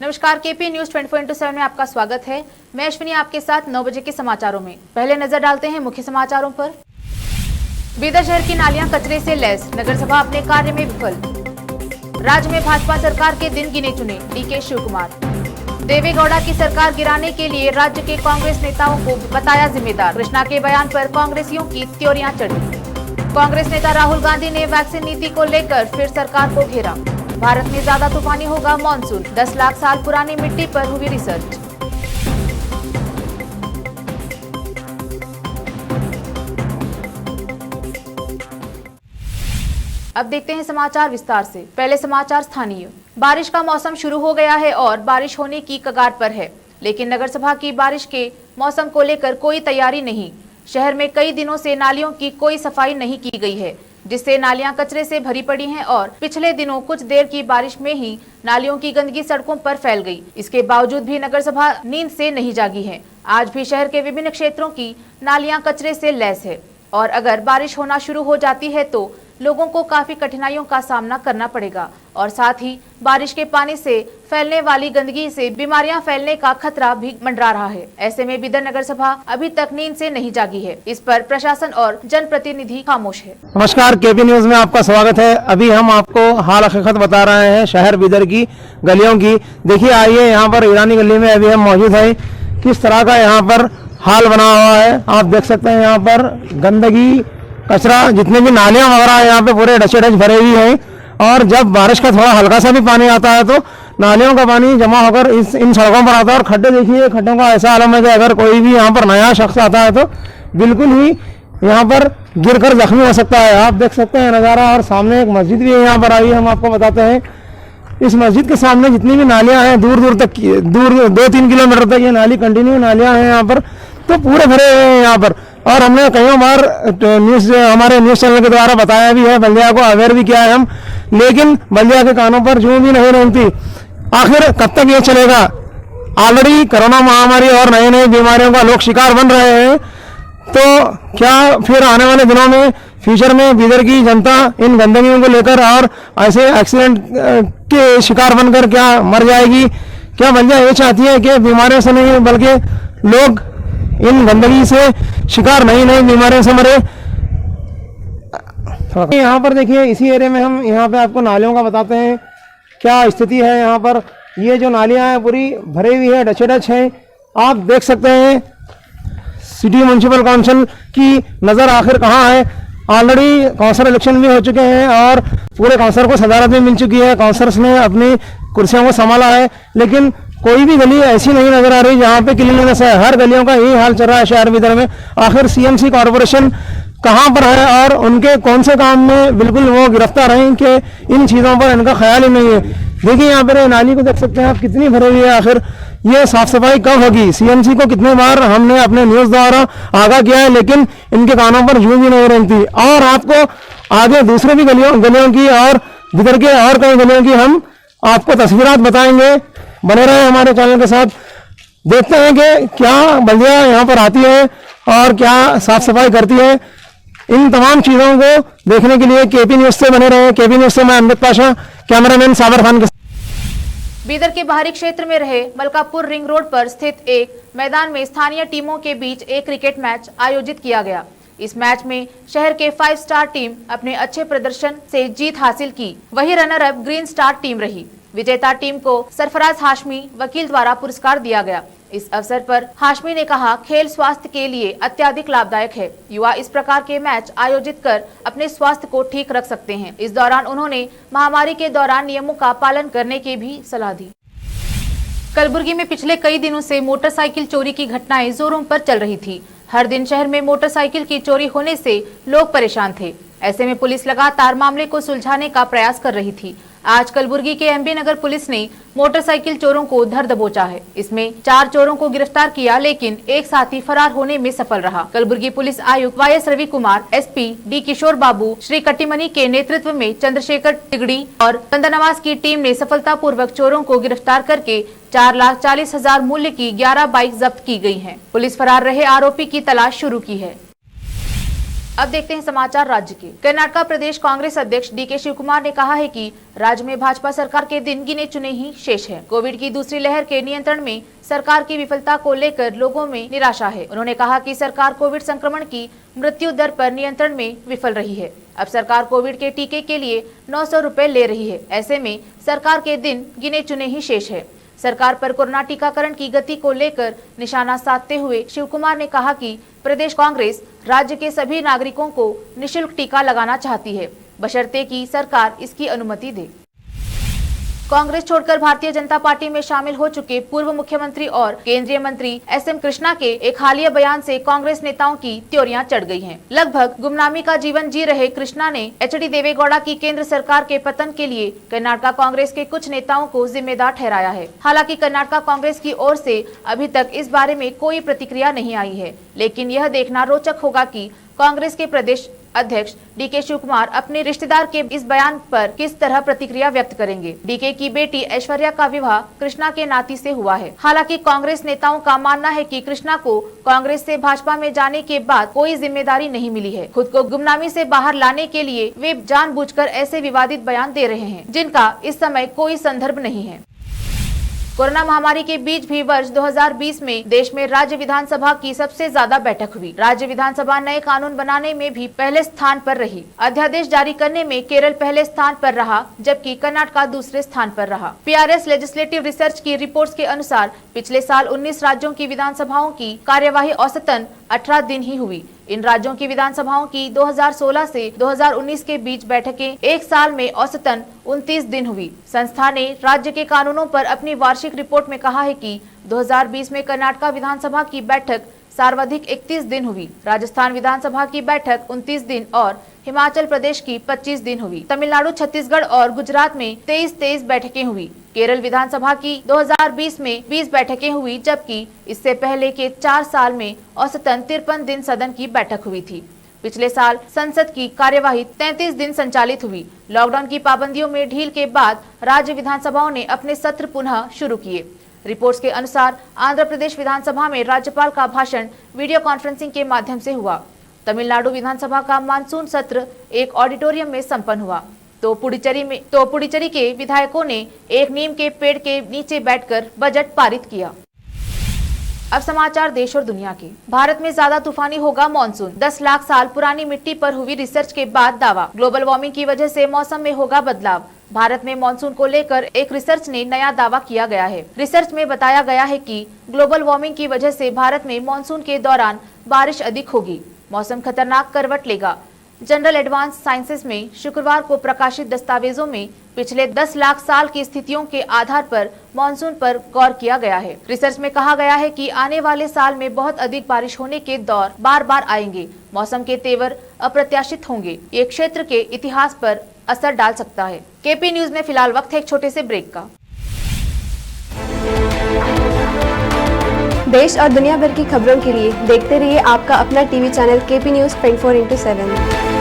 नमस्कार, KP news 24/7 में आपका स्वागत है। मैं अश्विनी आपके साथ 9 बजे के समाचारों में। पहले नजर डालते हैं मुख्य समाचारों पर। बीदर शहर की नालियां कचरे से लैस, नगर सभा अपने कार्य में विफल। राज्य में भाजपा सरकार के दिन गिने चुने, डीके शिवकुमार। देवेगौड़ा की सरकार गिराने के लिए राज्य के कांग्रेस नेताओं को बताया जिम्मेदार, कृष्णा के बयान पर कांग्रेसियों की त्योरियां चढ़ी। कांग्रेस नेता राहुल गांधी ने वैक्सीन नीति को लेकर फिर सरकार को घेरा। भारत में ज्यादा तूफानी होगा मॉनसून, 10 लाख साल पुरानी मिट्टी पर हुई रिसर्च। अब देखते हैं समाचार विस्तार से। पहले समाचार स्थानीय। बारिश का मौसम शुरू हो गया है और बारिश होने की कगार पर है, लेकिन नगर सभा की बारिश के मौसम को लेकर कोई तैयारी नहीं। शहर में कई दिनों से नालियों की कोई सफाई नहीं की गई है, जिससे नालियां कचरे से भरी पड़ी हैं और पिछले दिनों कुछ देर की बारिश में ही नालियों की गंदगी सड़कों पर फैल गई। इसके बावजूद भी नगर सभा नींद से नहीं जागी है। आज भी शहर के विभिन्न क्षेत्रों की नालियां कचरे से लैस है और अगर बारिश होना शुरू हो जाती है तो लोगों को काफी कठिनाइयों का सामना करना पड़ेगा और साथ ही बारिश के पानी से फैलने वाली गंदगी से बीमारियां फैलने का खतरा भी मंडरा रहा है। ऐसे में बीदर नगर सभा अभी तक नींद से नहीं जागी है। इस पर प्रशासन और जनप्रतिनिधि खामोश है। नमस्कार, केपी न्यूज में आपका स्वागत है। अभी हम आपको हाल हकीकत बता रहे हैं शहर बीदर की गलियों की। देखिए, आइए, यहाँ पर ईरानी गली में अभी हम मौजूद है। किस तरह का यहाँ पर हाल बना हुआ है आप देख सकते हैं। यहाँ पर गंदगी, कचरा, जितने भी नालियां वगैरह यहाँ पे पूरे डचेडच भरे हुए हैं और जब बारिश का थोड़ा हल्का सा भी पानी आता है तो नालियों का पानी जमा होकर इन सड़कों पर आता है। और खड्डे देखिए, खड्डों का ऐसा आलम है कि अगर कोई भी यहाँ पर नया शख्स आता है तो बिल्कुल ही यहाँ पर गिरकर जख्मी हो सकता है। आप देख सकते हैं नज़ारा। और सामने एक मस्जिद भी है यहाँ पर। आइए हम आपको बताते हैं। इस मस्जिद के सामने जितनी भी नालियाँ हैं, दूर 2-3 किलोमीटर तक ये नाली कंटिन्यू नालियाँ हैं यहाँ पर, तो पूरे भरे हुए हैं यहाँ पर। और हमने कई बार हमारे न्यूज़ चैनल के द्वारा बताया भी है, बल्दिया को अवेयर भी किया है हम, लेकिन बल्दिया के कानों पर जूं भी नहीं रेंगती। आखिर कब तक ये चलेगा? ऑलरेडी कोरोना महामारी और नई नई बीमारियों का लोग शिकार बन रहे हैं, तो क्या फिर आने वाले दिनों में फ्यूचर में बीदर की जनता इन गंदगियों को लेकर और ऐसे एक्सीडेंट के शिकार बनकर क्या मर जाएगी? क्या बल्दिया ये चाहती है कि बीमारियों से नहीं बल्कि लोग इन गंदगी से शिकार नई बीमारियों से मरे? यहाँ पर देखिए, इसी एरिया में हम यहाँ पे आपको नालियों का बताते हैं क्या स्थिति है। यहाँ पर ये जो नालियाँ हैं पूरी भरी हुई है, डचेडच है। आप देख सकते हैं सिटी म्यूनसिपल काउंसिल की नज़र आखिर कहाँ है। ऑलरेडी काउंसलर इलेक्शन भी हो चुके हैं और पूरे काउंसलर को सदारत भी मिल चुकी है। काउंसलर्स ने अपनी कुर्सियों को संभाला है, लेकिन कोई भी गली ऐसी नहीं नजर आ रही जहाँ पे क्लीननेस है। हर गलियों का यही हाल चल रहा है शहर बीदर में। आखिर सीएमसी कॉरपोरेशन कहाँ पर है और उनके कौन से काम में बिल्कुल वो गिरफ्तार हैं कि इन चीज़ों पर इनका ख्याल ही नहीं है। देखिए, यहाँ पर नाली को देख सकते हैं आप, कितनी भरी हुई है। आखिर ये साफ सफाई कब होगी? सीएमसी को कितने बार हमने अपने न्यूज़ द्वारा आगाह किया है, लेकिन इनके कानों पर जूं भी नहीं रेंगती। और आपको आगे दूसरे भी गलियों की और बीदर के और कई गलियों की हम आपको तस्वीरात बताएंगे। बने रहे हमारे चैनल के साथ। देखते हैं कि क्या बल्दिया यहाँ पर आती है और क्या साफ सफाई करती है। इन तमाम चीज़ों को देखने के लिए केपी न्यूज़ से बने रहे। केपी न्यूज़ से मैं अमृत पाशा, कैमरामैन साबर खान के। बीदर के बाहरी क्षेत्र में रहे मलकापुर रिंग रोड पर स्थित एक मैदान में स्थानीय टीमों के बीच एक क्रिकेट मैच आयोजित किया गया। इस मैच में शहर के 5 स्टार टीम अपने अच्छे प्रदर्शन से जीत हासिल की, वही runner up green star team रही। विजेता टीम को सरफराज हाशमी वकील द्वारा पुरस्कार दिया गया। इस अवसर पर हाशमी ने कहा, खेल स्वास्थ्य के लिए अत्यधिक लाभदायक है। युवा इस प्रकार के मैच आयोजित कर अपने स्वास्थ्य को ठीक रख सकते हैं। इस दौरान उन्होंने महामारी के दौरान नियमों का पालन करने की भी सलाह दी। कलबुर्गी में पिछले कई दिनों से मोटरसाइकिल चोरी की घटनाएं जोरों पर चल रही थी। हर दिन शहर में मोटरसाइकिल की चोरी होने से लोग परेशान थे। ऐसे में पुलिस लगातार मामले को सुलझाने का प्रयास कर रही थी। आज कलबुर्गी के एमबी नगर पुलिस ने मोटरसाइकिल चोरों को धर दबोचा है। इसमें 4 चोरों को गिरफ्तार किया, लेकिन एक साथी फरार होने में सफल रहा। कलबुर्गी पुलिस आयुक्त YS Ravi Kumar, SP D Kishore Babu, Shri Kattimani के नेतृत्व में चंद्रशेखर तिगड़ी और चंदनवास की टीम ने सफलतापूर्वक चोरों को गिरफ्तार करके 4,40,000 मूल्य की 11 बाइक जब्त की गई हैं। पुलिस फरार रहे आरोपी की तलाश शुरू की है। अब देखते हैं समाचार राज्य के। कर्नाटक प्रदेश कांग्रेस अध्यक्ष डीके शिवकुमार ने कहा है कि राज्य में भाजपा सरकार के दिन गिने चुने ही शेष है। कोविड की दूसरी लहर के नियंत्रण में सरकार की विफलता को लेकर लोगों में निराशा है। उन्होंने कहा कि सरकार कोविड संक्रमण की मृत्यु दर पर नियंत्रण में विफल रही है। अब सरकार कोविड के टीके के लिए 900 रुपए ले रही है। ऐसे में सरकार के दिन गिने चुने ही शेष है। सरकार पर कोरोना टीकाकरण की गति को लेकर निशाना साधते हुए शिवकुमार ने कहा कि प्रदेश कांग्रेस राज्य के सभी नागरिकों को निःशुल्क टीका लगाना चाहती है, बशर्ते कि सरकार इसकी अनुमति दे। कांग्रेस छोड़कर भारतीय जनता पार्टी में शामिल हो चुके पूर्व मुख्यमंत्री और केंद्रीय मंत्री एसएम कृष्णा के एक हालिया बयान से कांग्रेस नेताओं की त्योरियां चढ़ गई हैं। लगभग गुमनामी का जीवन जी रहे कृष्णा ने एचडी देवेगौड़ा की केंद्र सरकार के पतन के लिए कर्नाटक कांग्रेस के कुछ नेताओं को जिम्मेदार ठहराया है। हालांकि कर्नाटक कांग्रेस की ओर से अभी तक इस बारे में कोई प्रतिक्रिया नहीं आई है, लेकिन यह देखना रोचक होगा कि कांग्रेस के प्रदेश अध्यक्ष डीके शिवकुमार अपने रिश्तेदार के इस बयान पर किस तरह प्रतिक्रिया व्यक्त करेंगे। डीके की बेटी ऐश्वर्या का विवाह कृष्णा के नाती से हुआ है। हालांकि कांग्रेस नेताओं का मानना है कि कृष्णा को कांग्रेस से भाजपा में जाने के बाद कोई जिम्मेदारी नहीं मिली है। खुद को गुमनामी से बाहर लाने के लिए वे जानबूझकर ऐसे विवादित बयान दे रहे हैं, जिनका इस समय कोई संदर्भ नहीं है। कोरोना महामारी के बीच भी वर्ष 2020 में देश में राज्य विधानसभा की सबसे ज्यादा बैठक हुई। राज्य विधानसभा नए कानून बनाने में भी पहले स्थान पर रही। अध्यादेश जारी करने में केरल पहले स्थान पर रहा, जबकि कर्नाटक दूसरे स्थान पर रहा। पीआरएस लेजिस्लेटिव रिसर्च की रिपोर्ट्स के अनुसार पिछले साल 19 राज्यों की विधानसभाओं की कार्यवाही औसतन 18 दिन ही हुई। इन राज्यों की विधानसभाओं की 2016 से 2019 के बीच बैठकें एक साल में औसतन 29 दिन हुई। संस्था ने राज्य के कानूनों पर अपनी वार्षिक रिपोर्ट में कहा है कि 2020 में कर्नाटक विधानसभा की बैठक सर्वाधिक 31 दिन हुई। राजस्थान विधानसभा की बैठक 29 दिन और हिमाचल प्रदेश की 25 दिन हुई। तमिलनाडु, छत्तीसगढ़ और गुजरात में 23 बैठकें हुई। केरल विधानसभा की 2020 में 20 बैठकें हुई, जबकि इससे पहले के 4 साल में औसतन 53 दिन सदन की बैठक हुई थी। पिछले साल संसद की कार्यवाही 33 दिन संचालित हुई। लॉकडाउन की पाबंदियों में ढील के बाद राज्य विधानसभाओं ने अपने सत्र पुनः शुरू किए। रिपोर्ट्स के अनुसार आंध्र प्रदेश विधानसभा में राज्यपाल का भाषण वीडियो कॉन्फ्रेंसिंग के माध्यम से हुआ। तमिलनाडु विधानसभा का मानसून सत्र एक ऑडिटोरियम में संपन्न हुआ। तो पुडुचेरी के विधायकों ने एक नीम के पेड़ के नीचे बैठकर बजट पारित किया। अब समाचार देश और दुनिया के। भारत में ज्यादा तूफानी होगा मॉनसून। 10 लाख साल पुरानी मिट्टी पर हुई रिसर्च के बाद दावा। ग्लोबल वार्मिंग की वजह से मौसम में होगा बदलाव। भारत में मॉनसून को लेकर एक रिसर्च ने नया दावा किया गया है। रिसर्च में बताया गया है कि ग्लोबल वार्मिंग की वजह से भारत में मॉनसून के दौरान बारिश अधिक होगी। मौसम खतरनाक करवट लेगा। जनरल एडवांस साइंसेस में शुक्रवार को प्रकाशित दस्तावेजों में पिछले 10 लाख साल की स्थितियों के आधार पर मॉनसून पर गौर किया गया है। रिसर्च में कहा गया है कि आने वाले साल में बहुत अधिक बारिश होने के दौर बार बार आएंगे। मौसम के तेवर अप्रत्याशित होंगे। ये क्षेत्र के इतिहास पर असर डाल सकता है। केपी न्यूज में फिलहाल वक्त है एक छोटे से ब्रेक का। देश और दुनिया भर की खबरों के लिए देखते रहिए आपका अपना टीवी चैनल केपी न्यूज 24/7।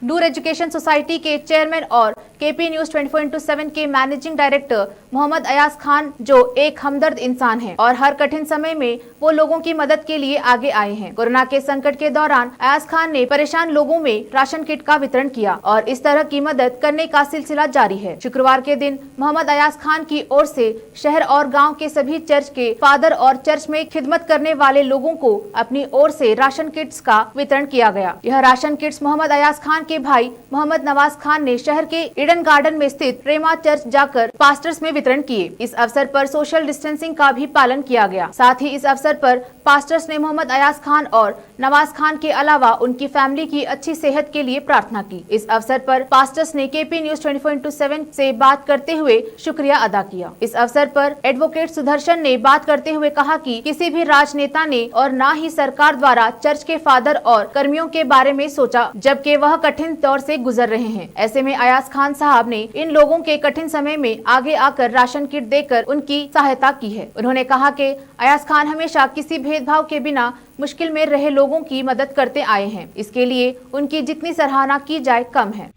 नूर एजुकेशन सोसाइटी के चेयरमैन और केपी न्यूज 24/7 के मैनेजिंग डायरेक्टर मोहम्मद अयाज खान, जो एक हमदर्द इंसान हैं और हर कठिन समय में वो लोगों की मदद के लिए आगे आए हैं। कोरोना के संकट के दौरान अयाज खान ने परेशान लोगों में राशन किट का वितरण किया और इस तरह की मदद करने का सिलसिला जारी है। शुक्रवार के दिन मोहम्मद अयाज खान की ओर से शहर और गाँव के सभी चर्च के फादर और चर्च में खिदमत करने वाले लोगों को अपनी ओर से राशन किट्स का वितरण किया गया। यह राशन किट्स मोहम्मद अयाज खान के भाई मोहम्मद नवाज खान ने शहर के ईडन गार्डन में स्थित रेमा चर्च जाकर पास्टर्स में वितरण किए। इस अवसर पर सोशल डिस्टेंसिंग का भी पालन किया गया। साथ ही इस अवसर पर पास्टर्स ने मोहम्मद अयाज खान और नवाज खान के अलावा उनकी फैमिली की अच्छी सेहत के लिए प्रार्थना की। इस अवसर पर पास्टर्स ने केपी न्यूज 24/7 से बात करते हुए शुक्रिया अदा किया। इस अवसर पर एडवोकेट सुदर्शन ने बात करते हुए कहा कि किसी भी राजनेता ने और न ही सरकार द्वारा चर्च के फादर और कर्मियों के बारे में सोचा, जबकि वह कठिन दौर से गुजर रहे हैं। ऐसे में अयाज खान साहब ने इन लोगों के कठिन समय में आगे आकर राशन किट देकर उनकी सहायता की है। उन्होंने कहा कि अयाज खान हमेशा किसी भेदभाव के बिना मुश्किल में रहे लोगों की मदद करते आए हैं। इसके लिए उनकी जितनी सराहना की जाए कम है।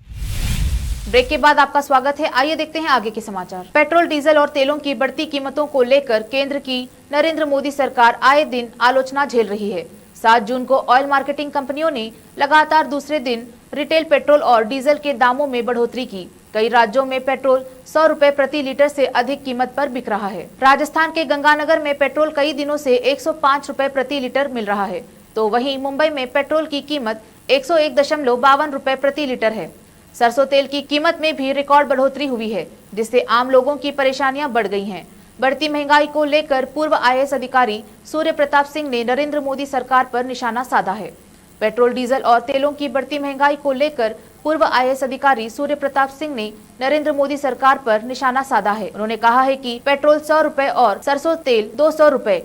ब्रेक के बाद आपका स्वागत है। आइए देखते हैं आगे के समाचार। पेट्रोल, डीजल और तेलों की बढ़ती कीमतों को लेकर केंद्र की नरेंद्र मोदी सरकार आए दिन आलोचना झेल रही है। 7 जून को ऑयल मार्केटिंग कंपनियों ने लगातार दूसरे दिन रिटेल पेट्रोल और डीजल के दामों में बढ़ोतरी की। कई राज्यों में पेट्रोल 100 रुपए प्रति लीटर से अधिक कीमत पर बिक रहा है। राजस्थान के गंगानगर में पेट्रोल कई दिनों से 105 रुपए प्रति लीटर मिल रहा है, तो वहीं मुंबई में पेट्रोल की कीमत 101.52 रुपए प्रति लीटर है। सरसों तेल की कीमत में भी रिकॉर्ड बढ़ोतरी हुई है, जिससे आम लोगों की परेशानियां बढ़ गई हैं। बढ़ती महंगाई को लेकर पूर्व आईएएस अधिकारी सूर्य प्रताप सिंह ने नरेंद्र मोदी सरकार पर निशाना साधा है। पेट्रोल, डीजल और तेलों की बढ़ती महंगाई को लेकर पूर्व आईएएस अधिकारी सूर्य प्रताप सिंह ने नरेंद्र मोदी सरकार पर निशाना साधा है। उन्होंने कहा है कि पेट्रोल 100 रुपए और सरसों तेल 200 रुपए।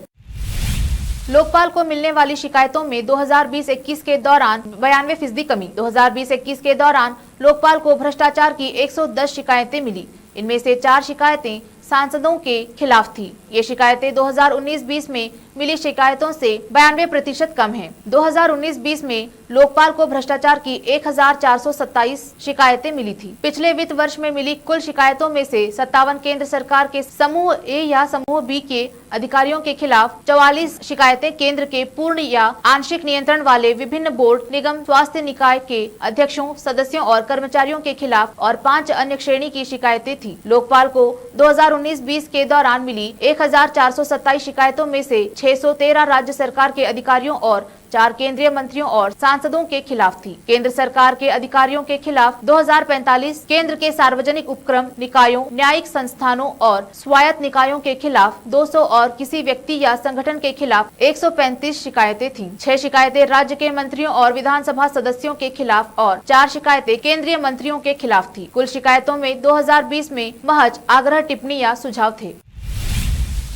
लोकपाल को मिलने वाली शिकायतों में 2020-21 के दौरान 92% कमी। 2020-21 के दौरान लोकपाल को भ्रष्टाचार की 110 शिकायतें मिली। इनमें से 4 शिकायतें सांसदों के खिलाफ थी। ये शिकायतें 2019-20 में मिली शिकायतों से 92% कम है। 2019-20 में लोकपाल को भ्रष्टाचार की 1427 शिकायतें मिली थी। पिछले वित्त वर्ष में मिली कुल शिकायतों में से 57 केंद्र सरकार के समूह ए या समूह बी के अधिकारियों के खिलाफ, 44 शिकायतें केंद्र के पूर्ण या आंशिक नियंत्रण वाले विभिन्न बोर्ड, निगम, स्वास्थ्य निकाय के अध्यक्षों, सदस्यों और कर्मचारियों के खिलाफ और 5 अन्य श्रेणी की शिकायतें थी। लोकपाल को 2019-20 के दौरान मिली 1427 शिकायतों में से 613 राज्य सरकार के अधिकारियों और 4 केंद्रीय मंत्रियों और सांसदों के खिलाफ थी। केंद्र सरकार के अधिकारियों के खिलाफ 2045, केंद्र के सार्वजनिक उपक्रम निकायों, न्यायिक संस्थानों और स्वायत्त निकायों के खिलाफ 200 और किसी व्यक्ति या संगठन के खिलाफ 135 शिकायतें थीं। 6 शिकायतें राज्य के मंत्रियों और विधानसभा सदस्यों के खिलाफ और 4 शिकायतें केंद्रीय मंत्रियों के खिलाफ थी। कुल शिकायतों में 2020 में महज आग्रह, टिप्पणी या सुझाव थे।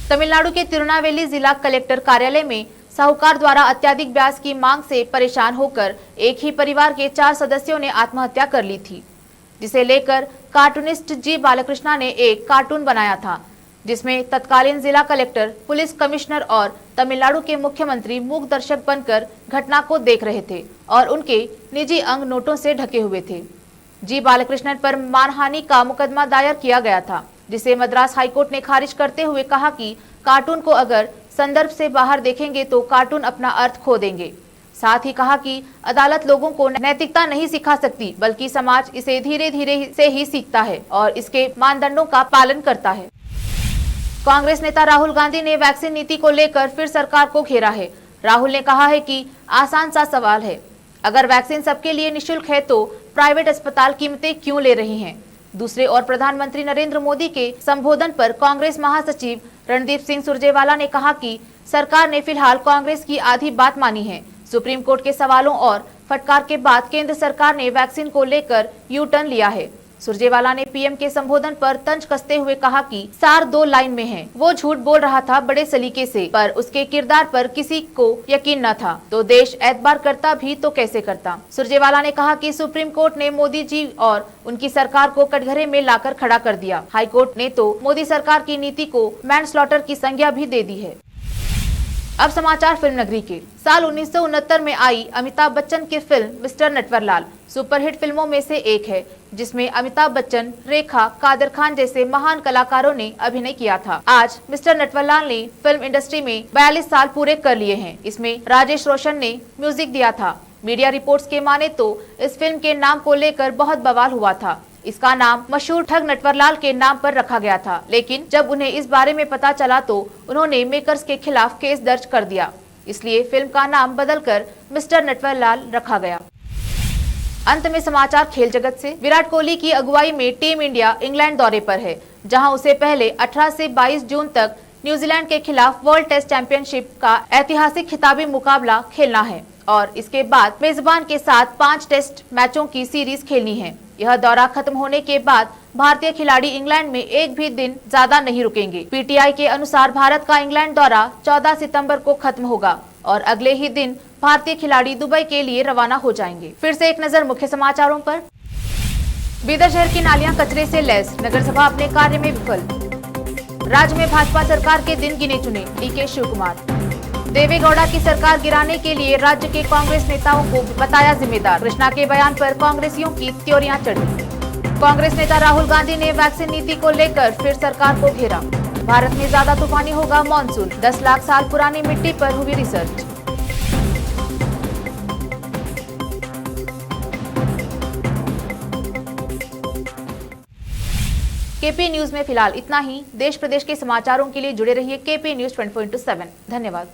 तमिलनाडु के तिरुनावेली जिला कलेक्टर कार्यालय में साहूकार द्वारा अत्यधिक ब्याज की मांग से परेशान होकर एक ही परिवार के 4 सदस्यों ने आत्महत्या कर ली थी, जिसे लेकर कार्टूनिस्ट जी बालकृष्णा ने एक कार्टून बनाया था, जिसमें तत्कालीन जिला कलेक्टर, पुलिस कमिश्नर और तमिलनाडु के मुख्यमंत्री मूक दर्शक बनकर घटना को देख रहे थे और उनके निजी अंग नोटों से ढके हुए थे। जी बालकृष्णन पर मानहानि का मुकदमा दायर किया गया था, जिसे मद्रास हाईकोर्ट ने खारिज करते हुए कहा कि कार्टून को अगर संदर्भ से बाहर देखेंगे तो कार्टून अपना अर्थ खो देंगे। साथ ही कहा कि अदालत लोगों को नैतिकता नहीं सिखा सकती, बल्कि समाज इसे धीरे धीरे से ही सीखता है और इसके मानदंडों का पालन करता है। कांग्रेस नेता राहुल गांधी ने वैक्सीन नीति को लेकर फिर सरकार को घेरा है। राहुल ने कहा है कि आसान सा सवाल है, अगर वैक्सीन सबके लिए निःशुल्क है तो प्राइवेट अस्पताल कीमतें क्यों ले रही हैं? दूसरे ओर प्रधानमंत्री नरेंद्र मोदी के संबोधन पर कांग्रेस महासचिव रणदीप सिंह सुरजेवाला ने कहा कि सरकार ने फिलहाल कांग्रेस की आधी बात मानी है। सुप्रीम कोर्ट के सवालों और फटकार के बाद केंद्र सरकार ने वैक्सीन को लेकर यू टर्न लिया है। सुरजेवाला ने पीएम के संबोधन पर तंज कसते हुए कहा कि सार 2 लाइन में है। वो झूठ बोल रहा था बड़े सलीके से, पर उसके किरदार पर किसी को यकीन न था, तो देश एतबार करता भी तो कैसे करता। सुरजेवाला ने कहा कि सुप्रीम कोर्ट ने मोदी जी और उनकी सरकार को कटघरे में लाकर खड़ा कर दिया। हाई कोर्ट ने तो मोदी सरकार की नीति को मैनस्लॉटर की संज्ञा भी दे दी है। अब समाचार फिल्म नगरी के। साल 1969 में आई अमिताभ बच्चन की फिल्म मिस्टर नटवरलाल सुपरहिट फिल्मों में से एक है, जिसमें अमिताभ बच्चन, रेखा, कादर खान जैसे महान कलाकारों ने अभिनय किया था। आज मिस्टर नटवरलाल ने फिल्म इंडस्ट्री में 42 साल पूरे कर लिए हैं। इसमें राजेश रोशन ने म्यूजिक दिया था। मीडिया रिपोर्ट्स के माने तो इस फिल्म के नाम को लेकर बहुत बवाल हुआ था। इसका नाम मशहूर ठग नटवरलाल के नाम पर रखा गया था, लेकिन जब उन्हें इस बारे में पता चला तो उन्होंने मेकर्स के खिलाफ केस दर्ज कर दिया। इसलिए फिल्म का नाम बदलकर मिस्टर नटवरलाल रखा गया। अंत में समाचार खेल जगत से। विराट कोहली की अगुवाई में टीम इंडिया इंग्लैंड दौरे पर है, जहां उसे पहले 18 से 22 जून तक न्यूजीलैंड के खिलाफ वर्ल्ड टेस्ट चैंपियनशिप का ऐतिहासिक खिताबी मुकाबला खेलना है और इसके बाद मेजबान के साथ 5 टेस्ट मैचों की सीरीज खेलनी है। यह दौरा खत्म होने के बाद भारतीय खिलाड़ी इंग्लैंड में एक भी दिन ज्यादा नहीं रुकेंगे। पीटीआई के अनुसार भारत का इंग्लैंड दौरा 14 सितंबर को खत्म होगा और अगले ही दिन भारतीय खिलाड़ी दुबई के लिए रवाना हो जाएंगे। फिर से एक नजर मुख्य समाचारों पर। बीदर शहर की नालियां कचरे से लैस, नगर सभा अपने कार्य में विफल। राज्य में भाजपा सरकार के दिन गिने चुने, डीके शिव कुमार। देवेगौड़ा की सरकार गिराने के लिए राज्य के कांग्रेस नेताओं को बताया जिम्मेदार, कृष्णा के बयान पर कांग्रेसियों की त्योरियां चढ़ी। कांग्रेस नेता राहुल गांधी ने वैक्सीन नीति को लेकर फिर सरकार को घेरा। भारत में ज्यादा तूफानी होगा मॉनसून, 10 लाख साल पुरानी मिट्टी पर हुई रिसर्च। केपी न्यूज में फिलहाल इतना ही। देश प्रदेश के समाचारों के लिए जुड़े रहिए केपी न्यूज 24/7। धन्यवाद।